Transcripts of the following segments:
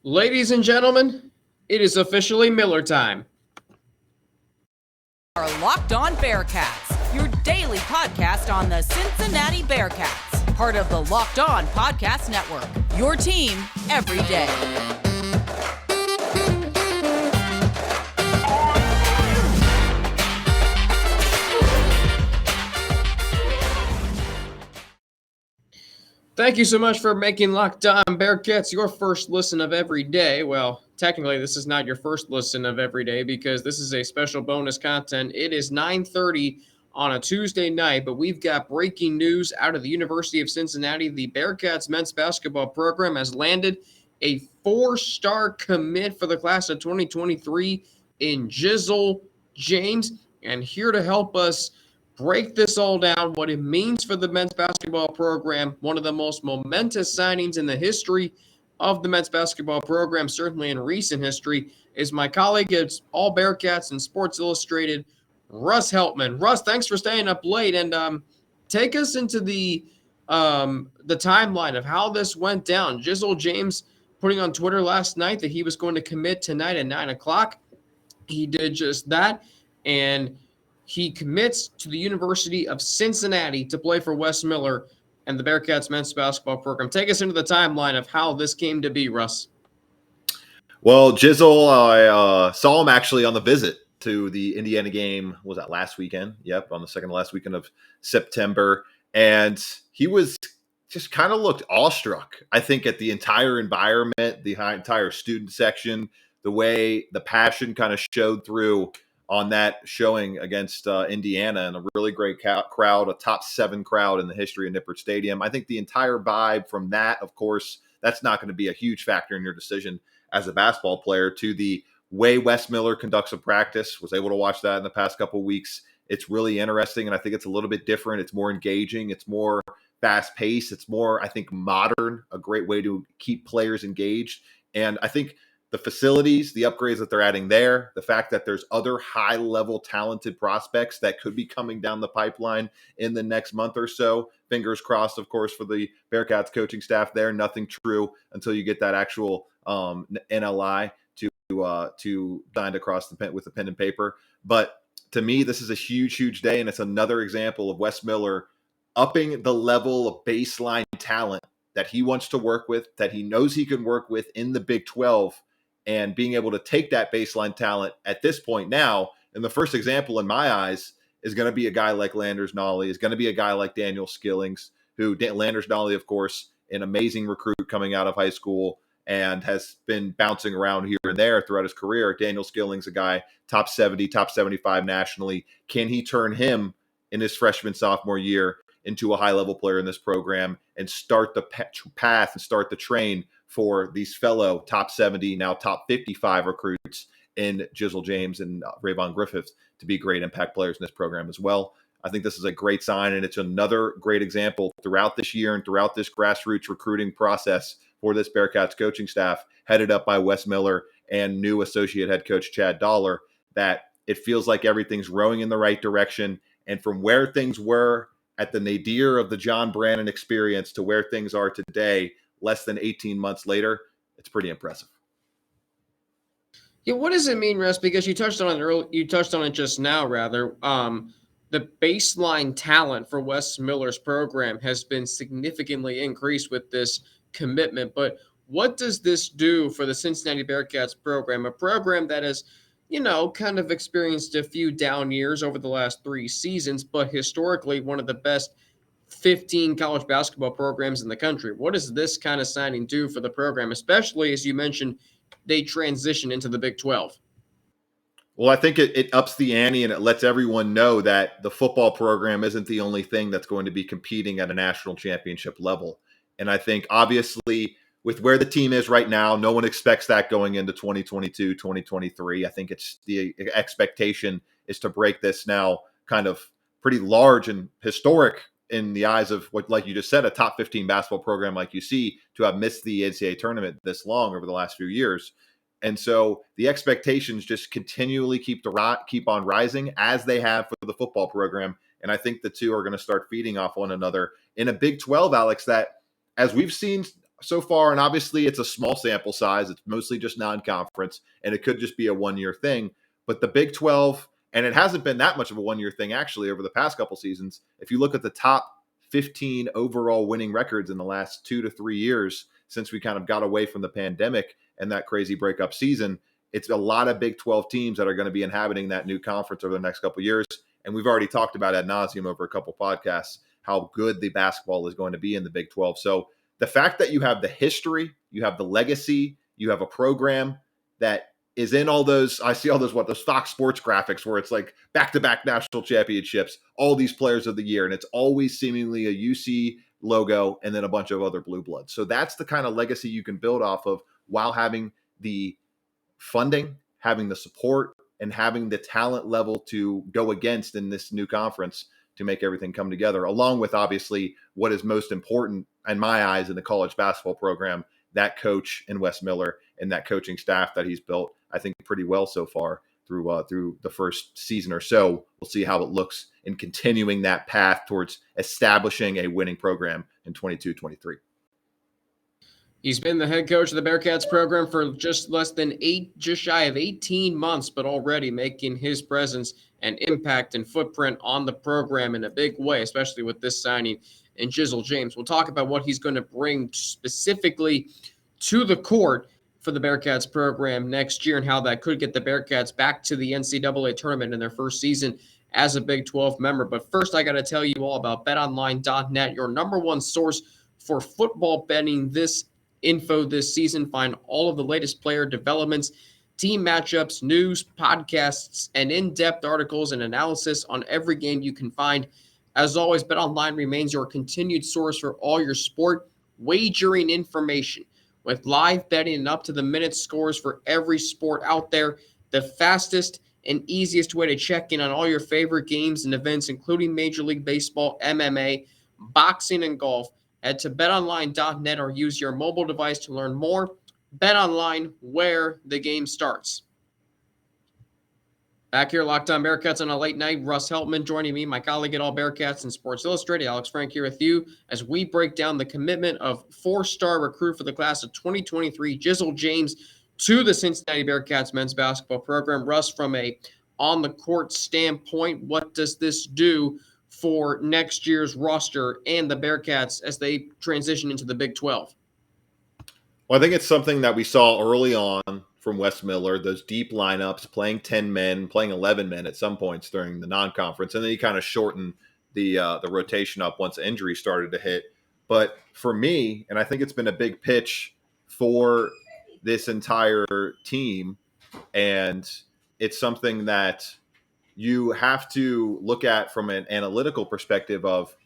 Ladies and gentlemen, it is officially Miller time. Our Locked On Bearcats, your daily podcast on the Cincinnati Bearcats, part of the Locked On Podcast Network, your team every day. Thank you so much for making Locked On Bearcats your first listen of every day. Well, technically, this is not your first listen of every day because this is a special bonus content. It is 9:30 on a Tuesday night, but we've got breaking news out of the University of Cincinnati. The Bearcats men's basketball program has landed a four-star commit for the class of 2023 in Jizzle James. And here to help us break this all down, what it means for the men's basketball program, one of the most momentous signings in the history of the men's basketball program, certainly in recent history, is my colleague at AllBearcats and Sports Illustrated, Russ Heltman. Russ, thanks for staying up late, and take us into the timeline of how this went down. Jizzle James putting on Twitter last night that he was going to commit tonight at 9 o'clock. He did just that, and he commits to the University of Cincinnati to play for Wes Miller and the Bearcats men's basketball program. Take us into the timeline of how this came to be, Russ. Well, Jizzle, I saw him actually on the visit to the Indiana game. Was that last weekend? Yep, on the second to last weekend of September. And he was just kind of looked awestruck, I think, at the entire environment, the entire student section, the way the passion kind of showed through on that showing against Indiana, and a really great crowd, a top 7 crowd in the history of Nippert Stadium. I think the entire vibe from that, of course, that's not going to be a huge factor in your decision as a basketball player, to the way Wes Miller conducts a practice. Was able to watch that in the past couple of weeks. It's really interesting, and I think it's a little bit different. It's more engaging. It's more fast-paced. It's more, I think, modern, a great way to keep players engaged. And I think the facilities, the upgrades that they're adding there, the fact that there's other high-level talented prospects that could be coming down the pipeline in the next month or so. Fingers crossed, of course, for the Bearcats coaching staff there. Nothing true until you get that actual NLI to signed across the pen with the pen and paper. But to me, this is a huge, huge day, and it's another example of Wes Miller upping the level of baseline talent that he wants to work with, that he knows he can work with in the Big 12, and being able to take that baseline talent at this point now. And the first example in my eyes is going to be a guy like Landers Nolley, is going to be a guy like Daniel Skillings, who Landers Nolley, of course, an amazing recruit coming out of high school and has been bouncing around here and there throughout his career. Daniel Skillings, a guy, top 70, top 75 nationally. Can he turn him in his freshman, sophomore year into a high-level player in this program and start the path and start the train for these fellow top 70, now top 55 recruits in Jizzle James and Rayvon Griffiths to be great impact players in this program as well? I think this is a great sign, and it's another great example throughout this year and throughout this grassroots recruiting process for this Bearcats coaching staff, headed up by Wes Miller and new associate head coach Chad Dollar, that it feels like everything's rowing in the right direction. And from where things were at the nadir of the John Brannon experience to where things are today, less than 18 months later, it's pretty impressive. Yeah, what does it mean, Russ? Because you touched on it earlier, you touched on it just now, rather. The baseline talent for Wes Miller's program has been significantly increased with this commitment. But what does this do for the Cincinnati Bearcats program, a program that has, kind of experienced a few down years over the last 3 seasons, but historically one of the best 15 college basketball programs in the country? What does this kind of signing do for the program, especially as you mentioned, they transition into the Big 12? Well, I think it ups the ante, and it lets everyone know that the football program isn't the only thing that's going to be competing at a national championship level. And I think, obviously, with where the team is right now, no one expects that going into 2022, 2023. I think it's the expectation is to break this now kind of pretty large and historic in the eyes of what, like you just said, a top 15 basketball program like you see, to have missed the NCAA tournament this long over the last few years. And so the expectations just continually keep on rising, as they have for the football program. And I think the two are going to start feeding off one another in a Big 12, Alex, that, as we've seen so far, and obviously it's a small sample size. It's mostly just non-conference, and it could just be a one-year thing. But the Big 12, and it hasn't been that much of a one-year thing actually over the past couple seasons. If you look at the top 15 overall winning records in the last 2 to 3 years since we kind of got away from the pandemic and that crazy breakup season, it's a lot of Big 12 teams that are going to be inhabiting that new conference over the next couple of years. And we've already talked about ad nauseum over a couple podcasts how good the basketball is going to be in the Big 12. So the fact that you have the history, you have the legacy, you have a program that is in all those, I see all those Fox Sports graphics where it's like back-to-back national championships, all these players of the year, and it's always seemingly a UC logo and then a bunch of other blue bloods. So that's the kind of legacy you can build off of while having the funding, having the support, and having the talent level to go against in this new conference to make everything come together, along with obviously what is most important in my eyes in the college basketball program, that coach in Wes Miller and that coaching staff that he's built, I think pretty well so far through the first season or so. We'll see how it looks in continuing that path towards establishing a winning program in 22-23. He's been the head coach of the Bearcats program for just shy of 18 months, but already making his presence and impact and footprint on the program in a big way, especially with this signing in Jizzle James. We'll talk about what he's going to bring specifically to the court for the Bearcats program next year and how that could get the Bearcats back to the NCAA tournament in their first season as a Big 12 member. But first, I got to tell you all about betonline.net, your number one source for football betting info this season. Find all of the latest player developments, team matchups, news, podcasts, and in-depth articles and analysis on every game you can find. As always, BetOnline remains your continued source for all your sport wagering information. With live betting and up-to-the-minute scores for every sport out there, the fastest and easiest way to check in on all your favorite games and events, including Major League Baseball, MMA, boxing, and golf. Head to betonline.net or use your mobile device to learn more. BetOnline, where the game starts. Back here, Locked On Bearcats on a late night. Russ Heltman joining me, my colleague at AllBearcats and Sports Illustrated. Alex Frank here with you as we break down the commitment of four-star recruit for the class of 2023, Jizzle James, to the Cincinnati Bearcats men's basketball program. Russ, from a on-the-court standpoint, what does this do for next year's roster and the Bearcats as they transition into the Big 12? Well, I think it's something that we saw early on from Wes Miller, those deep lineups, playing 10 men, playing 11 men at some points during the non-conference, and then he kind of shortened the rotation up once injuries started to hit. But for me, and I think it's been a big pitch for this entire team, and it's something that you have to look at from an analytical perspective of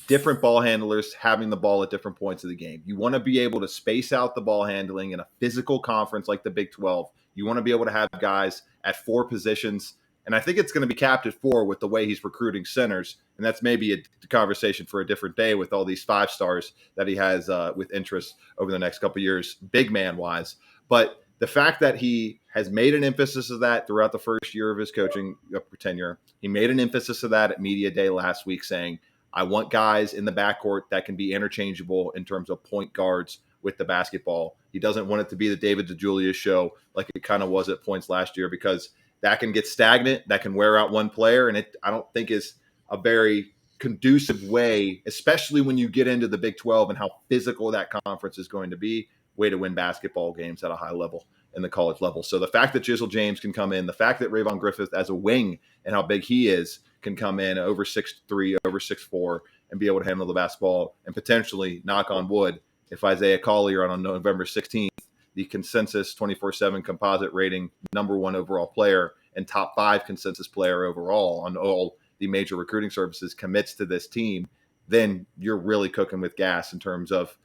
different ball handlers having the ball at different points of the game. You want to be able to space out the ball handling in a physical conference like the Big 12. You want to be able to have guys at four positions. And I think it's going to be capped at four with the way he's recruiting centers. And that's maybe a conversation for a different day with all these 5 stars that he has with interest over the next couple of years, big man wise. But the fact that he has made an emphasis of that throughout the first year of his coaching tenure, he made an emphasis of that at Media Day last week saying, I want guys in the backcourt that can be interchangeable in terms of point guards with the basketball. He doesn't want it to be the David DeJulius show like it kind of was at points last year, because that can get stagnant, that can wear out one player, and I don't think is a very conducive way, especially when you get into the Big 12 and how physical that conference is going to be, way to win basketball games at a high level in the college level. So the fact that Jizzle James can come in, the fact that Rayvon Griffith as a wing and how big he is can come in over 6'3", over 6'4", and be able to handle the basketball, and potentially, knock on wood, if Isaiah Collier on November 16th, the consensus 24/7 composite rating #1 overall player and top 5 consensus player overall on all the major recruiting services commits to this team, then you're really cooking with gas in terms of,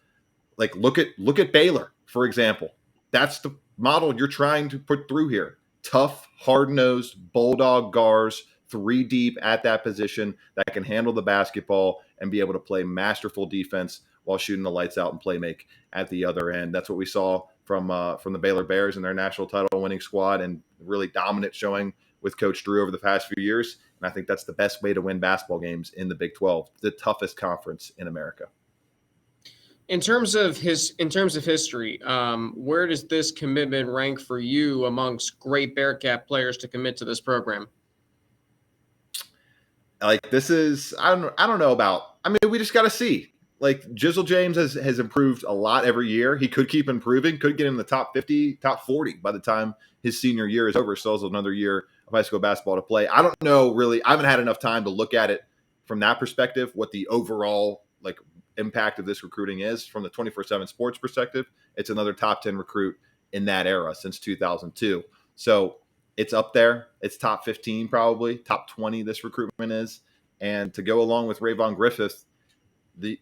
like, look at Baylor, for example. That's the model you're trying to put through here. Tough, hard-nosed, bulldog guards, 3 deep at that position that can handle the basketball and be able to play masterful defense while shooting the lights out and play make at the other end. That's what we saw from the Baylor Bears and their national title winning squad, and really dominant showing with Coach Drew over the past few years. And I think that's the best way to win basketball games in the Big 12, the toughest conference in America. In terms of history, where does this commitment rank for you amongst great Bearcat players to commit to this program? Like this is I don't know about. I mean, we just got to see. Like Jizzle James has improved a lot every year. He could keep improving. Could get in the top 50, top 40 by the time his senior year is over. Still has another year of high school basketball to play. I don't know really. I haven't had enough time to look at it from that perspective. What the overall like impact of this recruiting is from the 24/7 sports perspective. It's another top 10 recruit in that era since 2002. So it's up there. It's top 15, probably top 20. This recruitment is, and to go along with Rayvon Griffith, the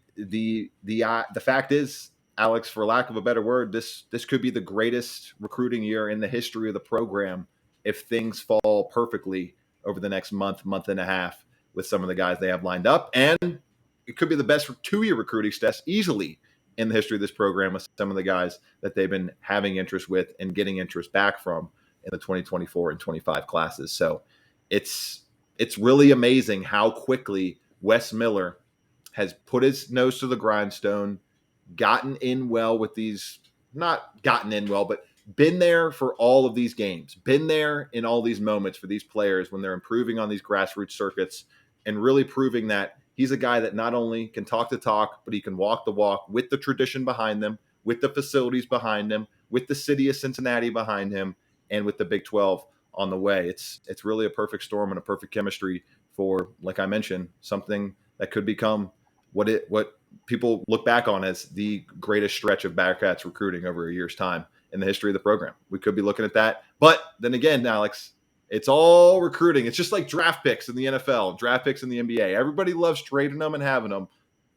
fact is, Alex, for lack of a better word, this could be the greatest recruiting year in the history of the program if things fall perfectly over the next month and a half with some of the guys they have lined up, and it could be the best 2-year recruiting test easily in the history of this program with some of the guys that they've been having interest with and getting interest back from in the 2024 and 25 classes. So it's really amazing how quickly Wes Miller has put his nose to the grindstone, gotten in well with these, not gotten in well, but been there for all of these games, been there in all these moments for these players when they're improving on these grassroots circuits and really proving that he's a guy that not only can talk the talk, but he can walk the walk with the tradition behind them, with the facilities behind him, with the city of Cincinnati behind him, and with the Big 12 on the way. It's really a perfect storm and a perfect chemistry for, like I mentioned, something that could become what people look back on as the greatest stretch of Bearcats recruiting over a year's time in the history of the program. We could be looking at that. But then again, Alex, it's all recruiting. It's just like draft picks in the NFL, draft picks in the NBA. Everybody loves trading them and having them.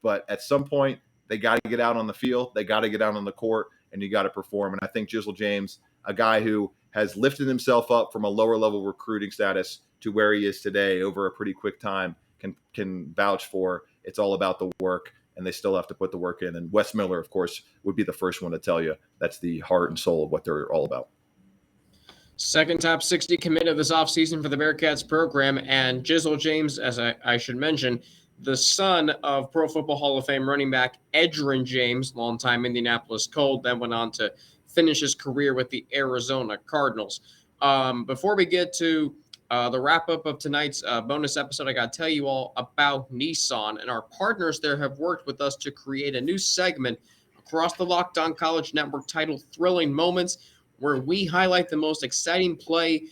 But at some point, they got to get out on the field. They got to get out on the court, and you got to perform. And I think Jizzle James, a guy who has lifted himself up from a lower level recruiting status to where he is today over a pretty quick time, can vouch for it's all about the work, and they still have to put the work in. And Wes Miller, of course, would be the first one to tell you that's the heart and soul of what they're all about. Second top 60 commit of this offseason for the Bearcats program, and Jizzle James, as I should mention, the son of Pro Football Hall of Fame running back Edgerrin James, longtime Indianapolis Colt, then went on to finish his career with the Arizona Cardinals. Before we get to the wrap-up of tonight's bonus episode, I got to tell you all about Nissan, and our partners there have worked with us to create a new segment across the Locked On College Network titled Thrilling Moments, where we highlight the most exciting play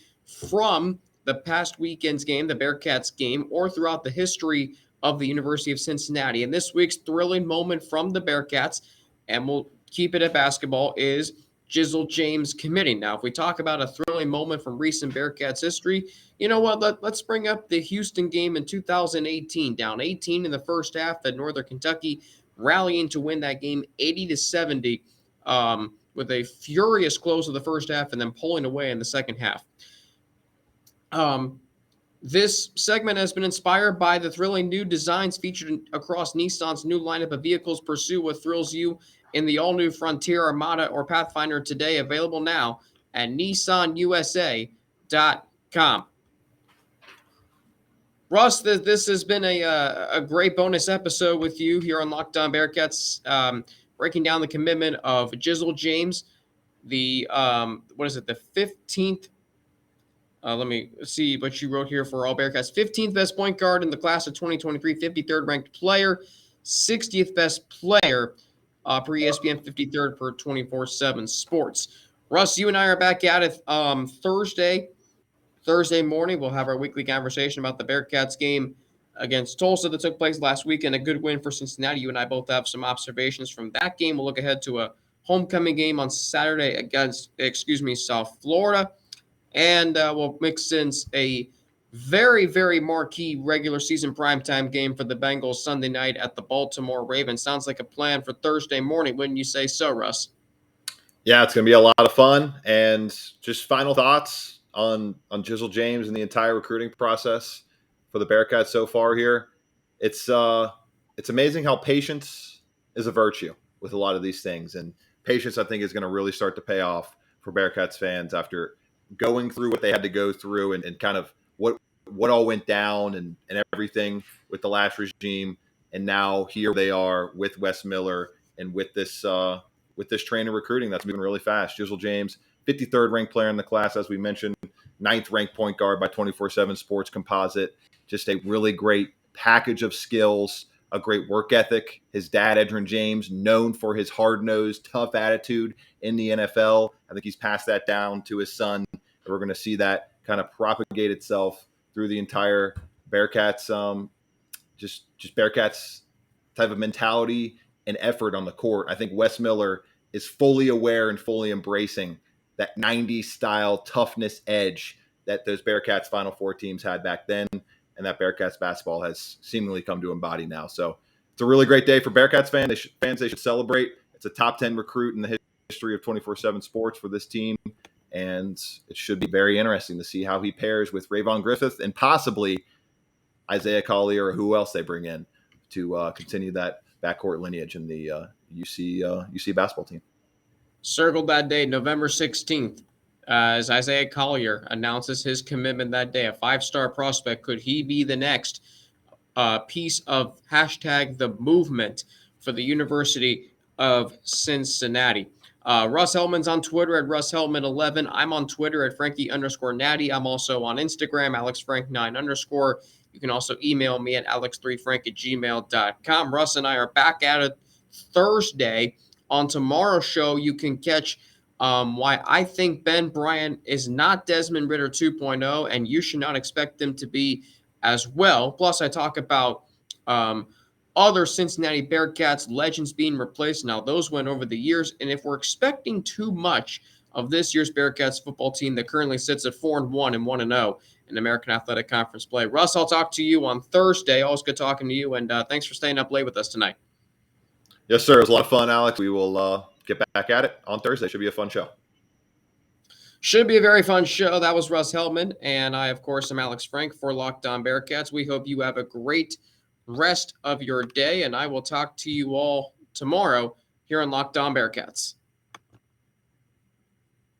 from the past weekend's game, the Bearcats game, or throughout the history of the University of Cincinnati. And this week's thrilling moment from the Bearcats, and we'll keep it at basketball, is Jizzle James committing. Now, if we talk about a thrilling moment from recent Bearcats history, you know what? Let's bring up the Houston game in 2018, down 18 in the first half at Northern Kentucky, rallying to win that game 80-70 with a furious close of the first half and then pulling away in the second half. This segment has been inspired by the thrilling new designs featured across Nissan's new lineup of vehicles. Pursue what thrills you in the all-new Frontier, Armada, or Pathfinder today, available now at nissanusa.com. Russ, this has been a great bonus episode with you here on Locked On Bearcats, breaking down the commitment of Jizzle James, the 15th. Let me see what you wrote here for AllBearcats. 15th best point guard in the class of 2023, 53rd ranked player, 60th best player per ESPN, 53rd per 24/7 Sports. Russ, you and I are back at it Thursday morning. We'll have our weekly conversation about the Bearcats game against Tulsa that took place last weekend. A good win for Cincinnati. You and I both have some observations from that game. We'll look ahead to a homecoming game on Saturday against, South Florida. And we'll mix in a very, very marquee regular season primetime game for the Bengals Sunday night at the Baltimore Ravens. Sounds like a plan for Thursday morning, wouldn't you say so, Russ? Yeah, it's going to be a lot of fun. And just final thoughts on Jizzle James and the entire recruiting process for the Bearcats so far here. It's amazing how patience is a virtue with a lot of these things. And patience, I think, is going to really start to pay off for Bearcats fans after going through what they had to go through and kind of what all went down and everything with the last regime. And now here they are with Wes Miller And with this train of recruiting that's moving really fast, Jizzle James, 53rd ranked player in the class, as we mentioned, 9th ranked point guard by 24/7 Sports Composite. Just a really great package of skills, a great work ethic. His dad, Edrin James, known for his hard-nosed, tough attitude in the NFL. I think he's passed that down to his son. We're going to see that kind of propagate itself through the entire Bearcats, just Bearcats type of mentality and effort on the court. I think Wes Miller is fully aware and fully embracing that 90s style toughness edge that those Bearcats Final Four teams had back then, and that Bearcats basketball has seemingly come to embody now. So it's a really great day for Bearcats fans. They should celebrate. It's a top 10 recruit in the history of 24/7 sports for this team, and it should be very interesting to see how he pairs with Rayvon Griffith and possibly Isaiah Collier or who else they bring in to continue that backcourt lineage in the UC basketball team. Circled that day, November 16th, as Isaiah Collier announces his commitment that day, a 5-star prospect. Could he be the next piece of hashtag the movement for the University of Cincinnati? Russ Heltman's on Twitter at Russ Heltman 11. I'm on Twitter at Frankie_Natty. I'm also on Instagram, AlexFrank9_. You can also email me at alex3frank@gmail.com. Russ and I are back at it Thursday. On tomorrow's show, you can catch why I think Ben Bryant is not Desmond Ridder 2.0, and you should not expect him to be as well. Plus, I talk about other Cincinnati Bearcats legends being replaced. Now, those went over the years, and if we're expecting too much of this year's Bearcats football team that currently sits at 4-1 and 1-0 in American Athletic Conference play. Russ, I'll talk to you on Thursday. Always good talking to you, and thanks for staying up late with us tonight. Yes, sir. It was a lot of fun, Alex. We will get back at it on Thursday. Should be a fun show. Should be a very fun show. That was Russ Heltman, and I, of course, am Alex Frank for Locked On Bearcats. We hope you have a great rest of your day, and I will talk to you all tomorrow here on Locked On Bearcats.